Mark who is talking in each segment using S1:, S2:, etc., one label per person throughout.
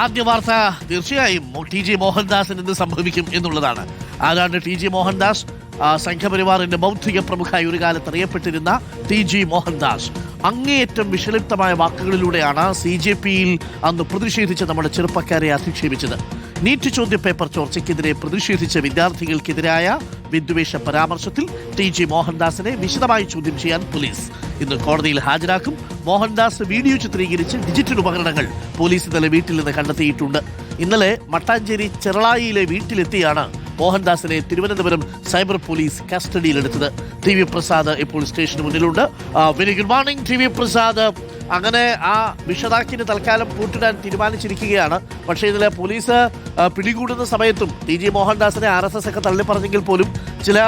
S1: ആദ്യ വാർത്ത തീർച്ചയായും ടി.ജി. മോഹൻദാസിന് എന്ത് സംഭവിക്കും എന്നുള്ളതാണ്. ആരാണ് ടി.ജി. മോഹൻദാസ്? സംഘപരിവാറിന്റെ ബൗദ്ധിക പ്രമുഖായി ഒരു കാലത്ത് അറിയപ്പെട്ടിരുന്ന ടി.ജി. മോഹൻദാസ് അങ്ങേയറ്റം വിഷലിപ്തമായ വാക്കുകളിലൂടെയാണ് CJPയിൽ അന്ന് പ്രതിഷേധിച്ച് നമ്മുടെ ചെറുപ്പക്കാരെ അധിക്ഷേപിച്ചത്. നീറ്റ് ചോദ്യപേപ്പർ ചോർച്ചയ്ക്കെതിരെ പ്രതിഷേധിച്ച വിദ്യാർത്ഥികൾക്കെതിരായ വിദ്വേഷ പരാമർശത്തിൽ ടി.ജി. മോഹൻദാസിനെ വിശദമായി ചോദ്യം ചെയ്യാൻ പോലീസ് ഇന്ന് കോടതിയിൽ ഹാജരാക്കും. മോഹൻദാസ് വീഡിയോ ചിത്രീകരിച്ച് ഡിജിറ്റൽ ഉപകരണങ്ങൾ പോലീസ് ഇന്നലെ വീട്ടിൽ നിന്ന് കണ്ടെത്തിയിട്ടുണ്ട്. ഇന്നലെ മട്ടാഞ്ചേരി ചെറളായിയിലെ വീട്ടിലെത്തിയാണ് മോഹൻദാസിനെ തിരുവനന്തപുരം സൈബർ പോലീസ് കസ്റ്റഡിയിലെടുത്തത്. TV പ്രസാദ് ഇപ്പോൾ സ്റ്റേഷന് മുന്നിലുണ്ട്. Very good morning TV Prasad. അങ്ങനെ ആ വിഷതാക്കിന് തൽക്കാലം പൂട്ടിടാൻ തീരുമാനിച്ചിരിക്കുകയാണ്. പക്ഷേ ഇന്നലെ പോലീസ് പിടികൂടുന്ന സമയത്തും ടി.ജി. മോഹൻദാസിനെ RSS ഒക്കെ തള്ളിപ്പറഞ്ഞെങ്കിൽ പോലും ചില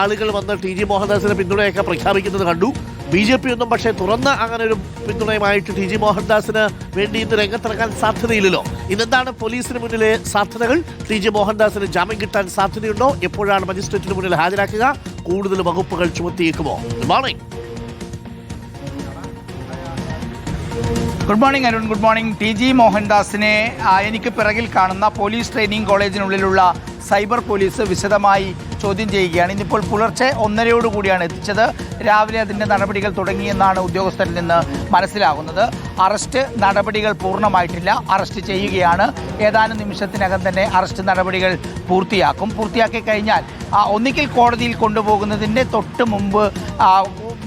S1: ആളുകൾ വന്ന് ടി.ജി. മോഹൻദാസിന്റെ പിന്തുണയൊക്കെ പ്രഖ്യാപിക്കുന്നത് കണ്ടു. BJP ഒന്നും പക്ഷേ തുറന്ന് അങ്ങനെ ഒരു പിന്തുണയുമായിട്ട് ടി.ജി. മോഹൻദാസിന് വേണ്ടി ഇന്ന് രംഗത്തിറങ്ങാൻ സാധ്യതയില്ലല്ലോ. ഇന്നെന്താണ് പോലീസിന് മുന്നിലെ സാധ്യതകൾ? ടി.ജി. മോഹൻദാസിന് ജാമ്യം കിട്ടാൻ സാധ്യതയുണ്ടോ? എപ്പോഴാണ് മജിസ്ട്രേറ്റിന് മുന്നിൽ ഹാജരാക്കുക? കൂടുതൽ വകുപ്പുകൾ ചുമത്തിയേക്കുമോ? Good morning.
S2: Good morning Arun. Good morning. TG. മോഹൻദാസിനെ എനിക്ക് പിറകിൽ കാണുന്ന പോലീസ് ട്രെയിനിങ് കോളേജിനുള്ളിലുള്ള സൈബർ പോലീസ് വിശദമായി ചോദ്യം ചെയ്യുകയാണ്. ഇന്നിപ്പോൾ പുലർച്ചെ 1:30 കൂടിയാണ് എത്തിച്ചത്. രാവിലെ അതിൻ്റെ നടപടികൾ തുടങ്ങിയെന്നാണ് ഉദ്യോഗസ്ഥരിൽ നിന്ന് മനസ്സിലാകുന്നത്. അറസ്റ്റ് നടപടികൾ പൂർണ്ണമായിട്ടില്ല. അറസ്റ്റ് ചെയ്യുകയാണ്. ഏതാനും നിമിഷത്തിനകം തന്നെ അറസ്റ്റ് നടപടികൾ പൂർത്തിയാക്കും. പൂർത്തിയാക്കി കഴിഞ്ഞാൽ ഒന്നിക്കൽ കോടതിയിൽ കൊണ്ടുപോകുന്നതിൻ്റെ തൊട്ട് മുമ്പ്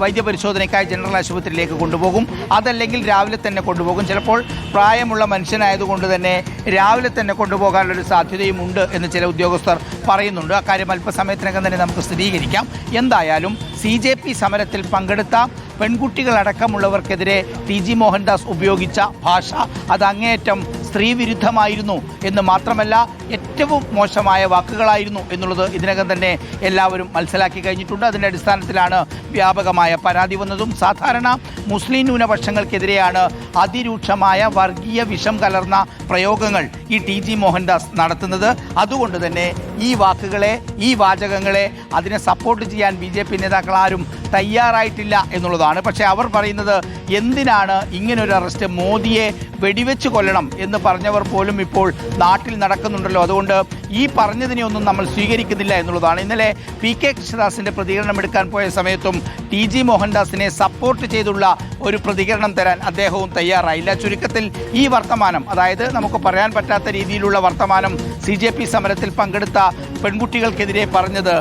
S2: വൈദ്യപരിശോധനയ്ക്കായി ജനറൽ ആശുപത്രിയിലേക്ക് കൊണ്ടുപോകും. അതല്ലെങ്കിൽ രാവിലെ തന്നെ കൊണ്ടുപോകും. ചിലപ്പോൾ പ്രായമുള്ള മനുഷ്യനായതുകൊണ്ട് തന്നെ രാവിലെ തന്നെ കൊണ്ടുപോകാനുള്ളൊരു സാധ്യതയുമുണ്ട് എന്ന് ചില ഉദ്യോഗസ്ഥർ പറയുന്നുണ്ട്. അക്കാര്യം അല്പസമയത്തിനകം തന്നെ നമുക്ക് സ്ഥിരീകരിക്കാം. എന്തായാലും CJP സമരത്തിൽ പങ്കെടുത്ത പെൺകുട്ടികളടക്കമുള്ളവർക്കെതിരെ ടി.ജി. മോഹൻദാസ് ഉപയോഗിച്ച ഭാഷ അത് അങ്ങേയറ്റം സ്ത്രീവിരുദ്ധമായിരുന്നു എന്ന് മാത്രമല്ല ഏറ്റവും മോശമായ വാക്കുകളായിരുന്നു എന്നുള്ളത് ഇതിനകം തന്നെ എല്ലാവരും മനസ്സിലാക്കി കഴിഞ്ഞിട്ടുണ്ട്. അതിൻ്റെ അടിസ്ഥാനത്തിലാണ് വ്യാപകമായ പരാതി വന്നതും. സാധാരണ മുസ്ലിം ന്യൂനപക്ഷങ്ങൾക്കെതിരെയാണ് അതിരൂക്ഷമായ വർഗീയ വിഷം കലർന്ന പ്രയോഗങ്ങൾ ഈ ടി.ജി. മോഹൻദാസ് നടത്തുന്നത്. അതുകൊണ്ട് തന്നെ ഈ വാക്കുകളെ, ഈ വാചകങ്ങളെ അതിനെ സപ്പോർട്ട് ചെയ്യാൻ BJP നേതാക്കൾ ആരും തയ്യാറായിട്ടില്ല എന്നുള്ളതാണ്. പക്ഷേ അവർ പറയുന്നത് എന്തിനാണ് ഇങ്ങനൊരു അറസ്റ്റ്? മോദിയെ വെടിവെച്ച് കൊല്ലണം എന്ന് പറഞ്ഞവർ പോലും ഇപ്പോൾ നാട്ടിൽ നടക്കുന്നുണ്ടല്ലോ. അതുകൊണ്ട് ഈ പറഞ്ഞതിനെ ഒന്നും നമ്മൾ സ്വീകരിക്കുന്നില്ല എന്നുള്ളതാണ്. ഇന്നലെ PK കൃഷ്ണദാസിൻ്റെ പ്രതികരണം എടുക്കാൻ പോയ സമയത്തും ടി.ജി. മോഹൻദാസിനെ സപ്പോർട്ട് ചെയ്തുള്ള ഒരു പ്രതികരണം തരാൻ അദ്ദേഹവും തയ്യാറായില്ല. ചുരുക്കത്തിൽ ഈ വർത്തമാനം, അതായത് നമുക്ക് പറയാൻ പറ്റാത്ത രീതിയിലുള്ള വർത്തമാനം CJP സമരത്തിൽ പങ്കെടുത്ത പെൺകുട്ടികൾക്കെതിരെ പറഞ്ഞത്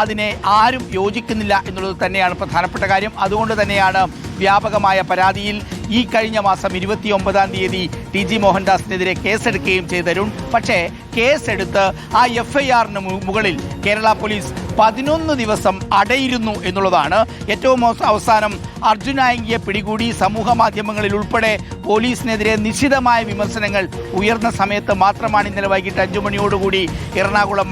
S2: അതിനെ ആരും യോജിക്കുന്നില്ല എന്നുള്ളത് തന്നെയാണ് പ്രധാനപ്പെട്ട കാര്യം. അതുകൊണ്ട് തന്നെയാണ് വ്യാപകമായ പരാതിയിൽ ഈ കഴിഞ്ഞ മാസം 29-ാം തീയതി ടി.ജി. മോഹൻദാസിനെതിരെ കേസെടുക്കുകയും ചെയ്തരുൺ. പക്ഷേ കേസെടുത്ത് ആ FIR-ന് മുകളിൽ കേരള പോലീസ് 11 ദിവസം അടയിരുന്നു എന്നുള്ളതാണ്. ഏറ്റവും അവസാനം അർജുൻ ആയങ്കിയെ പിടികൂടി സമൂഹ മാധ്യമങ്ങളിൽ ഉൾപ്പെടെ പോലീസിനെതിരെ നിശിതമായ വിമർശനങ്ങൾ ഉയർന്ന സമയത്ത് മാത്രമാണ് ഇന്നലെ വൈകിട്ട് 5 മണിയോടുകൂടി എറണാകുളം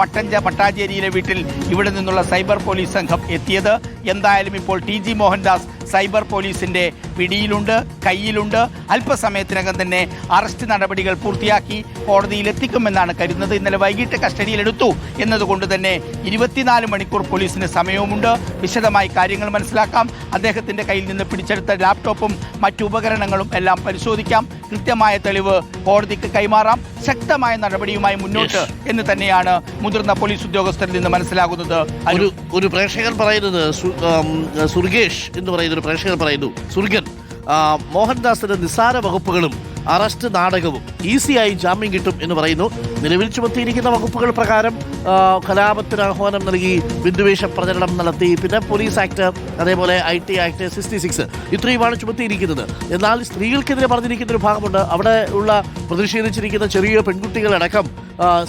S2: മട്ടാഞ്ചേരിയിലെ വീട്ടിൽ ഇവിടെ നിന്നുള്ള സൈബർ പോലീസ് സംഘം എത്തിയത്. എന്തായാലും ഇപ്പോൾ ടി.ജി. മോഹൻദാസ് സൈബർ പോലീസിൻ്റെ പിടിയിലുണ്ട്, കയ്യിലുണ്ട്. അല്പസമയത്തിനകം തന്നെ അറസ്റ്റ് നടപടികൾ പൂർത്തിയാക്കി കോടതിയിലെത്തിക്കുമെന്നാണ് കരുതുന്നത്. ഇന്നലെ വൈകിട്ട് കസ്റ്റഡിയിലെടുത്തു എന്നതുകൊണ്ട് തന്നെ 24 മണിക്കൂർ പോലീസിന് സമയവുമുണ്ട്. വിശദമായി കാര്യങ്ങൾ മനസ്സിലാക്കാം. അദ്ദേഹത്തിൻ്റെ കയ്യിൽ നിന്ന് പിടിച്ചെടുത്ത ലാപ്ടോപ്പും മറ്റു ഉപകരണങ്ങളും എല്ലാം പരിശോധിക്കാം. കൃത്യമായ തെളിവ് കോടതിക്ക് കൈമാറാം. ശക്തമായ നടപടിയുമായി മുന്നോട്ട് എന്ന് തന്നെയാണ് മുതിർന്ന പോലീസ് ഉദ്യോഗസ്ഥരിൽ നിന്ന് മനസ്സിലാകുന്നത്.
S1: ഒരു പ്രേക്ഷകൻ പറയുന്നത്, സുർഗേഷ് എന്ന് പറയുന്ന ഒരു പ്രേക്ഷകൻ പറയുന്നു, സുർഗൻ മോഹൻദാസിന്റെ നിസ്സാര വകുപ്പുകളും അറസ്റ്റ് നാടകവും ഈസിയായി ജാമ്യം കിട്ടും എന്ന് പറയുന്നു. നിലവിൽ ചുമത്തിയിരിക്കുന്ന വകുപ്പുകൾ പ്രകാരം കലാപത്തിന് ആഹ്വാനം നൽകി, വിദ്വേഷ പ്രചരണം നടത്തി, പിന്നെ പോലീസ് ആക്ട്, അതേപോലെ IT ആക്ട് 66 ഇത്രയുമാണ് ചുമത്തിയിരിക്കുന്നത്. എന്നാൽ സ്ത്രീകൾക്കെതിരെ പറഞ്ഞിരിക്കുന്ന ഒരു ഭാഗമുണ്ട്. അവിടെ ഉള്ള പ്രതിഷേധിച്ചിരിക്കുന്ന ചെറിയ പെൺകുട്ടികളടക്കം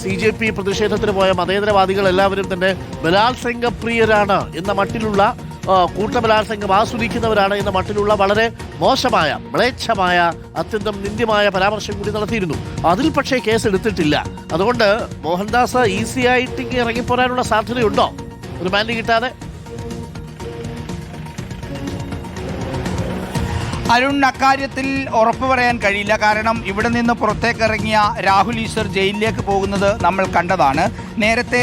S1: CJP പ്രതിഷേധത്തിന് പോയ മതേതരവാദികൾ എല്ലാവരും തന്നെ ബലാത്സംഗപ്രിയരാണ് എന്ന മട്ടിലുള്ള, കൂട്ടബലാത്സംഗം ആസ്വദിക്കുന്നവരാണ് എന്ന മട്ടിലുള്ള വളരെ മോശമായ, മ്ലേച്ഛമായ, അത്യന്തം നിന്ദ്യമായ പരാമർശം കൂടി നടത്തിയിരുന്നു. അതിൽ പക്ഷേ കേസ് എടുത്തിട്ടില്ല. അതുകൊണ്ട് മോഹൻദാസ് ഈസിയായിട്ട് ഇറങ്ങിപ്പോരാനുള്ള സാധ്യതയുണ്ടോ റിമാൻഡ് കിട്ടാതെ?
S2: അരുൺ, അക്കാര്യത്തിൽ ഉറപ്പ് പറയാൻ കഴിയില്ല. കാരണം ഇവിടെ നിന്ന് പുറത്തേക്കിറങ്ങിയ രാഹുൽ ഈശ്വർ ജയിലിലേക്ക് പോകുന്നത് നമ്മൾ കണ്ടതാണ്. നേരത്തെ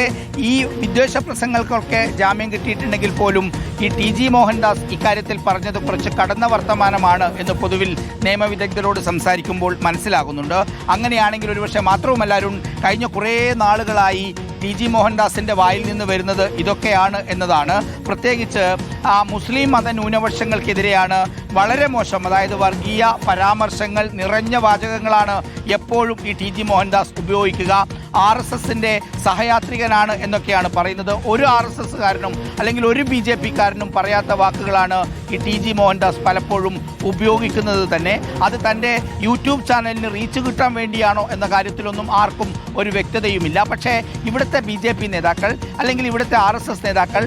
S2: ഈ വിദ്വേഷ പ്രസംഗങ്ങൾക്കൊക്കെ ജാമ്യം കിട്ടിയിട്ടുണ്ടെങ്കിൽ പോലും ഈ TG മോഹൻദാസ് ഇക്കാര്യത്തിൽ പറഞ്ഞത് കുറച്ച് കടന്ന വർത്തമാനമാണ് എന്ന് പൊതുവിൽ നിയമവിദഗ്ധരോട് സംസാരിക്കുമ്പോൾ മനസ്സിലാകുന്നുണ്ട്. അങ്ങനെയാണെങ്കിൽ ഒരുപക്ഷെ മാത്രവുമല്ല അരുൺ, കഴിഞ്ഞ കുറേ നാളുകളായി TG മോഹൻദാസിൻ്റെ വായിൽ നിന്ന് വരുന്നത് ഇതൊക്കെയാണ് എന്നതാണ്. പ്രത്യേകിച്ച് മുസ്ലിം മത ന്യൂനപക്ഷങ്ങൾക്കെതിരെയാണ് വളരെ മോശം, അതായത് വർഗീയ പരാമർശങ്ങൾ നിറഞ്ഞ വാചകങ്ങളാണ് എപ്പോഴും ഈ TG മോഹൻദാസ് ഉപയോഗിക്കുക. RSSൻ്റെ സഹയാത്രികനാണ് എന്നൊക്കെയാണ് പറയുന്നത്. ഒരു RSSകാരനും അല്ലെങ്കിൽ ഒരു BJPക്കാരനും പറയാത്ത വാക്കുകളാണ് ഈ TG മോഹൻദാസ് പലപ്പോഴും ഉപയോഗിക്കുന്നത് തന്നെ. അത് തൻ്റെ യൂട്യൂബ് ചാനലിന് റീച്ച് കിട്ടാൻ വേണ്ടിയാണോ എന്ന കാര്യത്തിലൊന്നും ആർക്കും ഒരു വ്യക്തതയുമില്ല. പക്ഷേ ഇവിടുത്തെ BJP നേതാക്കൾ അല്ലെങ്കിൽ ഇവിടുത്തെ RSS നേതാക്കൾ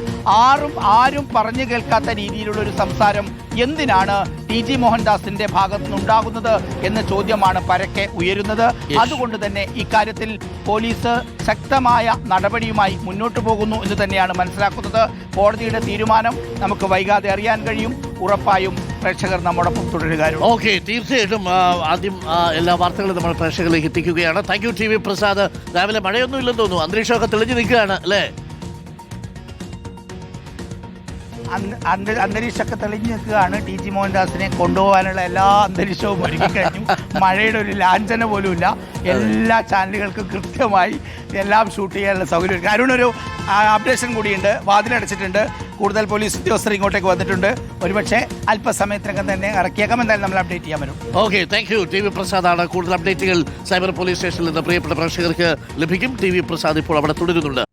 S2: ആരും പറഞ്ഞു കേൾക്കാത്ത രീതിയിലുള്ളൊരു സംസാരം എന്തിനാണ് TG മോഹൻദാസിന്റെ ഭാഗത്തു നിന്നുണ്ടാകുന്നത് എന്ന ചോദ്യമാണ് പരക്കെ ഉയരുന്നത്. അതുകൊണ്ട് തന്നെ ഇക്കാര്യത്തിൽ പോലീസ് ശക്തമായ നടപടിയുമായി മുന്നോട്ട് പോകുന്നു എന്ന് തന്നെയാണ് മനസ്സിലാക്കുന്നത്. കോടതിയുടെ തീരുമാനം നമുക്ക് വൈകാതെ അറിയാൻ കഴിയും. ഉറപ്പായും പ്രേക്ഷകർ നമ്മോടൊപ്പം തുടരുക.
S1: ഓക്കെ, തീർച്ചയായിട്ടും ആദ്യം എല്ലാ വാർത്തകളും നമ്മൾ പ്രേക്ഷകരിലേക്ക് എത്തിക്കുകയാണ്. Thank you TV Prasad. രാവിലെ മഴയൊന്നും ഇല്ലെന്ന് തോന്നുന്നു, അന്തരീക്ഷമൊക്കെ തെളിഞ്ഞു നിൽക്കുകയാണ് അല്ലേ?
S2: അന്തരീക്ഷമൊക്കെ തെളിഞ്ഞു നിൽക്കുകയാണ്. TG മോഹൻദാസിനെ കൊണ്ടുപോകാനുള്ള എല്ലാ അന്തരീക്ഷവും ഒരുക്കിക്കഴിഞ്ഞു. മഴയുടെ ഒരു ലാഞ്ചന പോലുമില്ല. എല്ലാ ചാനലുകൾക്കും കൃത്യമായി എല്ലാം ഷൂട്ട് ചെയ്യാനുള്ള സൗകര്യം. അരുണൊരു അപ്ഡേഷൻ കൂടിയുണ്ട്. വാതിലടച്ചിട്ടുണ്ട്. കൂടുതൽ പോലീസ് ഉദ്യോഗസ്ഥർ ഇങ്ങോട്ടേക്ക് വന്നിട്ടുണ്ട്. ഒരുപക്ഷെ അല്പസമയത്തിനകം തന്നെ ഇറക്കിയേക്കാം. എന്തായാലും നമ്മൾ അപ്ഡേറ്റ് ചെയ്യാൻ വരും.
S1: Okay, thank you TV പ്രസാദാണ്. കൂടുതൽ അപ്ഡേറ്റുകൾ സൈബർ പോലീസ് സ്റ്റേഷനിൽ നിന്ന് പ്രിയപ്പെട്ട പ്രേക്ഷകർക്ക് ലഭിക്കും. TV പ്രസാദ് ഇപ്പോൾ അവിടെ തുടരുന്നുണ്ട്.